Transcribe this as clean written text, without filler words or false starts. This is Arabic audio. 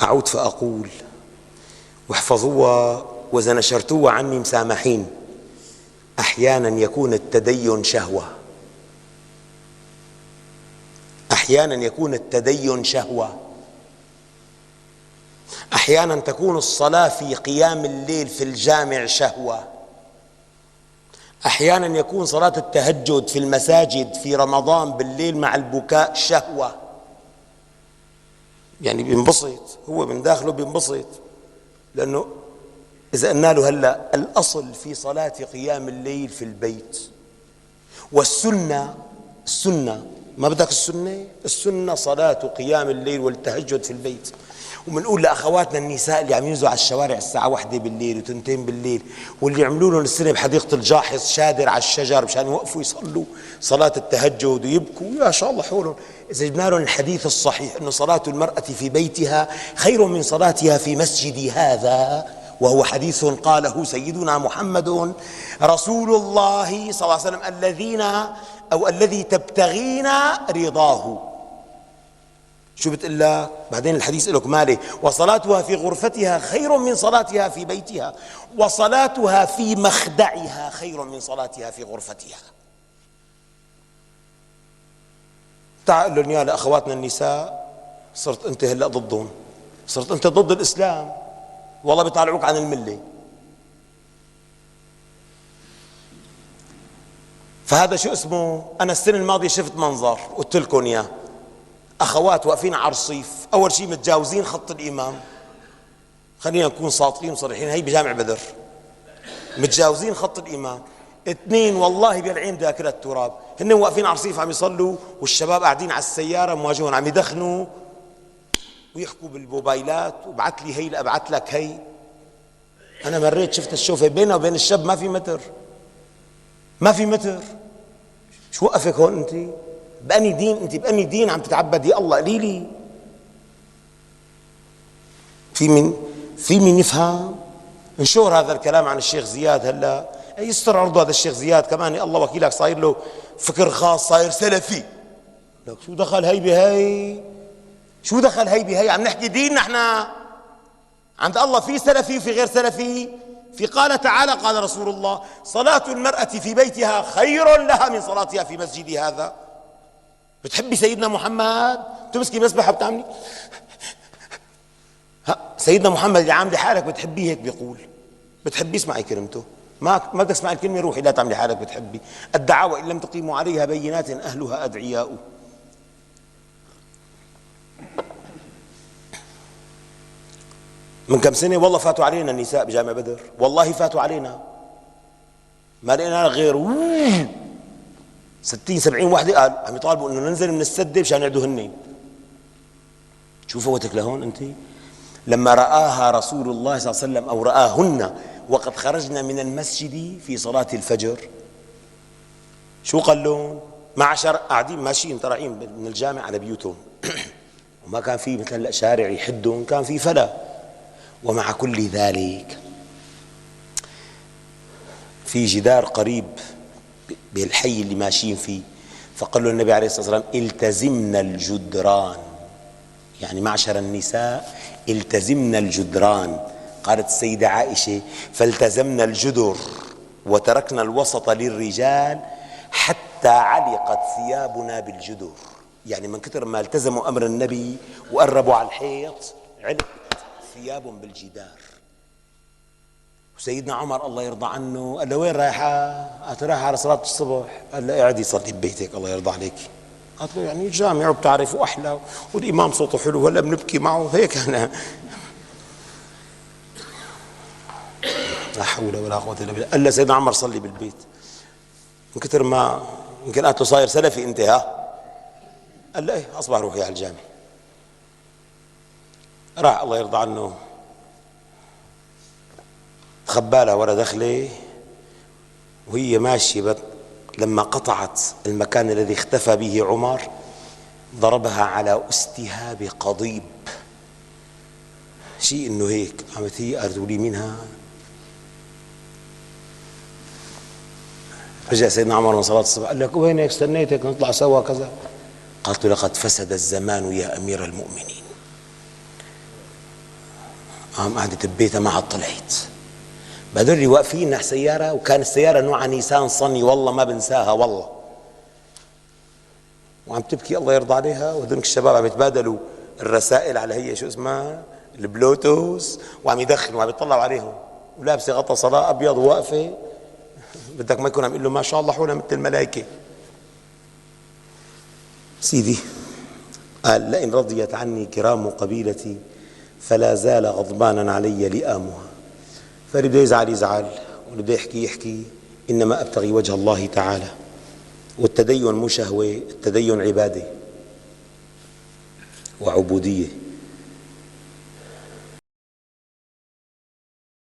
أعود فأقول واحفظوها وإذا نشرتوها عني مسامحين: أحيانا يكون التدين شهوة، أحيانا يكون التدين شهوة، أحيانا تكون الصلاة في قيام الليل في الجامع شهوة، أحيانا يكون صلاة التهجد في المساجد في رمضان بالليل مع البكاء شهوة. يعني بينبسط هو من داخله بينبسط، لأنه إذا قلنا له هلأ الأصل في صلاة قيام الليل في البيت، والسنة ما بدك السنة صلاة قيام الليل والتهجد في البيت. ومنقول لأخواتنا النساء اللي عم ينزلوا على الشوارع الساعة 1 بالليل و2 بالليل، واللي يعملوا لهم السنة بحديقة الجاحظ شادر على الشجر مشان يوقفوا يصلوا صلاة التهجد ويبكوا يا شاء الله حولهم، إذا جبنا لهم الحديث الصحيح أنه صلاة المرأة في بيتها خير من صلاتها في مسجد هذا، وهو حديث قاله سيدنا محمد رسول الله صلى الله عليه وسلم: الذي تبتغين رضاه. شو بتقول لك بعدين الحديث لك مالي: وصلاتها في غرفتها خير من صلاتها في بيتها، وصلاتها في مخدعها خير من صلاتها في غرفتها. تعال لهم يا لأخواتنا النساء، صرت أنت هلأ ضدهم، صرت أنت ضد الإسلام، والله بيطالعوك عن الملة. فهذا شو اسمه؟ أنا السنة الماضية شفت منظر قلت لكم إياه: أخوات واقفين على الرصيف، أول شيء متجاوزين خط الإمام، خلينا نكون صادقين وصريحين، هي بجامع بدر متجاوزين خط الإمام. اثنين والله بالعين ذاكرة التراب، هن واقفين على الرصيف عم يصلوا، والشباب قاعدين على السيارة مواجهون عم يدخنوا ويحكوا بالموبايلات، وبعت لي هي لأبعت لك هي. أنا مريت شفت الشوفة بينه وبين الشاب ما في متر، ما في متر. شو وقفك هون أنت؟ بأني دين أنت؟ بأني دين عم تتعبدي الله؟ قليلي في من يفهم. انشور هذا الكلام عن الشيخ زياد هلا يستر عرضه، هذا الشيخ زياد كمان الله وكيلك صاير له فكر خاص، صاير سلفي. لك شو دخل هي بهي؟ شو دخل هي بهي؟ عم نحكي دين نحن. عند الله في سلفي وفي غير سلفي. في قال تعالى قال رسول الله: صلاة المرأة في بيتها خير لها من صلاتها في مسجد هذا. بتحبي سيدنا محمد؟ تمسكي مسبحة بتعملي سيدنا محمد اللي عامله حالك بتحبيه هيك بيقول. بتحبي اسمعي كلمته، ما بدك تسمعي الكلمة روحي لا تعملي حالك بتحبي. الدعاوى إن لم تقيموا عليها بينات أهلها أدعياء. من كم سنة والله فاتوا علينا النساء بجامع بدر، والله فاتوا علينا ما لقينا غير 60-70 وحدة قال عم يطالبوا انه ننزل من السدة مشان يعدوا هنين. شو فوتك لهون انت؟ لما رآها رسول الله صلى الله عليه وسلم او رآهن وقد خرجنا من المسجد في صلاة الفجر، شو قال لهم؟ معشر قاعدين ماشيين طالعين من الجامع على بيوتهم وما كان في مثل هلا شارع يحدهم، كان في فلا. ومع كل ذلك في جدار قريب بالحي اللي ماشيين فيه، فقال له النبي عليه الصلاة والسلام: التزمنا الجدران، يعني معشر النساء التزمنا الجدران. قالت السيدة عائشة: فالتزمنا الجدر وتركنا الوسط للرجال حتى علقت ثيابنا بالجدر. يعني من كثر ما التزموا أمر النبي وقربوا على الحيط علقت ثيابهم بالجدار. وسيدنا عمر الله يرضى عنه قال له: وين رايحة؟ قالت: رايحة على صلاة الصبح. قال له: اقعدي صلي ببيتك الله يرضى عليك. قالت له: يعني الجامع وبتعرف واحلى والإمام صوته حلو هلا بنبكي معه هيك. أنا لا حول ولا قوة إلا بالله. قال له سيدنا عمر: صلي بالبيت. من كثر ما يمكن قالت له: صاير سلفي أنت ها؟ قال له: إيه أصبح روحي على الجامع. راح الله يرضى عنه خبالها ورا دخله وهي ماشية، لما قطعت المكان الذي اختفى به عمر ضربها على أستها بقضيب، شيء انه هيك عملت هي. قالت: ولي منها. رجع سيدنا عمر من صلاة الصبح قال لك: وينك؟ استنيتك نطلع سوا كذا. قالت له: لقد فسد الزمان يا أمير المؤمنين. قام قعدت ببيتها ما عاد طلعت. بعدين واقفين على سيارة، وكان السيارة نوعها نيسان صني والله ما بنساها والله، وعم تبكي الله يرضى عليها، وهذول الشباب عم يتبادلوا الرسائل على هي شو اسمها البلوتوث، وعم يدخنوا وعم يطلعوا عليهم، ولابسه غطا صلاة ابيض وواقفه بدك ما يكون عم يقول له ما شاء الله حولها مثل الملائكه. سيدي قال لئن رضيت عني كرام قبيلتي فلا زال غضبانا علي لئامها. فاللي بده يزعل يزعل، واللي بده يحكي يحكي، انما ابتغي وجه الله تعالى. والتدين مو شهوه، التدين عباده وعبوديه.